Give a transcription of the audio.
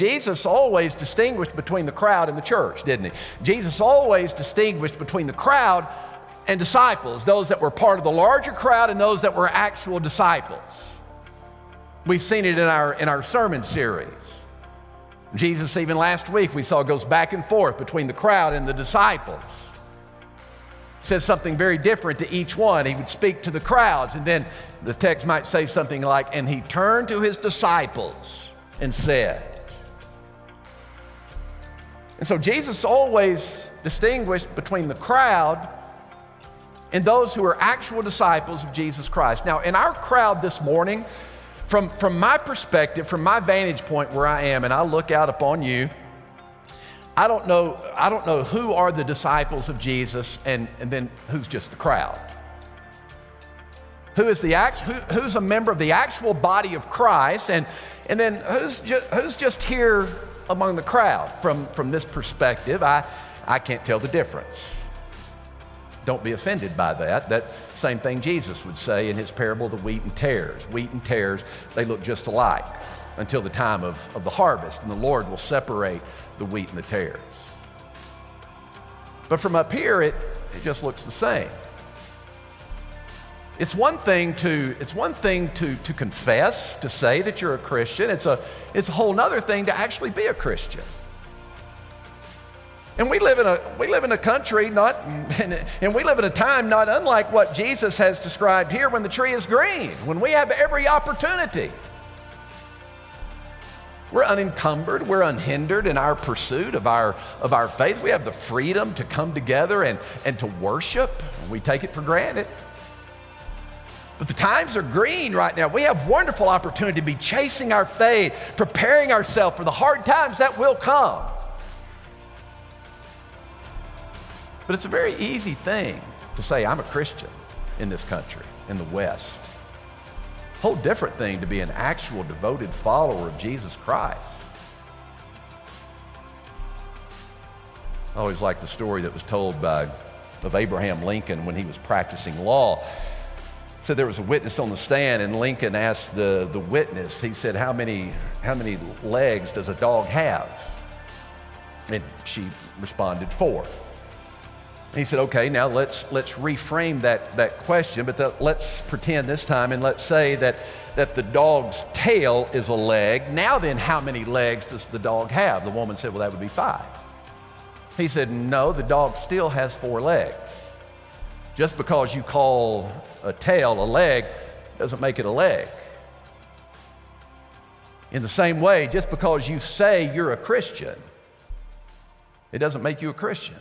Jesus always distinguished between the crowd and the church, didn't he? Jesus always distinguished between the crowd and disciples, those that were part of the larger crowd and those that were actual disciples. We've seen it in our sermon series. Jesus, even last week, we saw goes back and forth between the crowd and the disciples. Says something very different to each one. He would speak to the crowds, and then the text might say something like, and he turned to his disciples and said. And so Jesus always distinguished between the crowd and those who are actual disciples of Jesus Christ. Now, in our crowd this morning, from my perspective, from my vantage point where I am, and I look out upon you, I don't know who are the disciples of Jesus and then who's just the crowd. Who's a member of the actual body of Christ, and then who's just here among the crowd. From this perspective, I can't tell the difference. Don't be offended by that. That same thing Jesus would say in his parable of the wheat and tares. Wheat and tares, they look just alike until the time of the harvest, and the Lord will separate the wheat and the tares. But from up here, it just looks the same. It's one thing to confess, to say that you're a Christian. It's a whole nother thing to actually be a Christian. And we live in a country and we live in a time not unlike what Jesus has described here, when the tree is green, when we have every opportunity. We're unencumbered, we're unhindered in our pursuit of our faith. We have the freedom to come together and to worship. We take it for granted. But the times are green right now. We have wonderful opportunity to be chasing our faith, preparing ourselves for the hard times that will come. But it's a very easy thing to say, I'm a Christian in this country, in the West. Whole different thing to be an actual devoted follower of Jesus Christ. I always like the story that was told of Abraham Lincoln when he was practicing law. So there was a witness on the stand, and Lincoln asked the witness, he said, how many legs does a dog have? And she responded, 4. And he said, okay, now let's reframe that question, but let's pretend this time, and let's say that the dog's tail is a leg. Now then, how many legs does the dog have? The woman said, well, that would be 5. He said, no, the dog still has 4 legs. Just because you call a tail a leg doesn't make it a leg. In the same way, just because you say you're a Christian, it doesn't make you a Christian.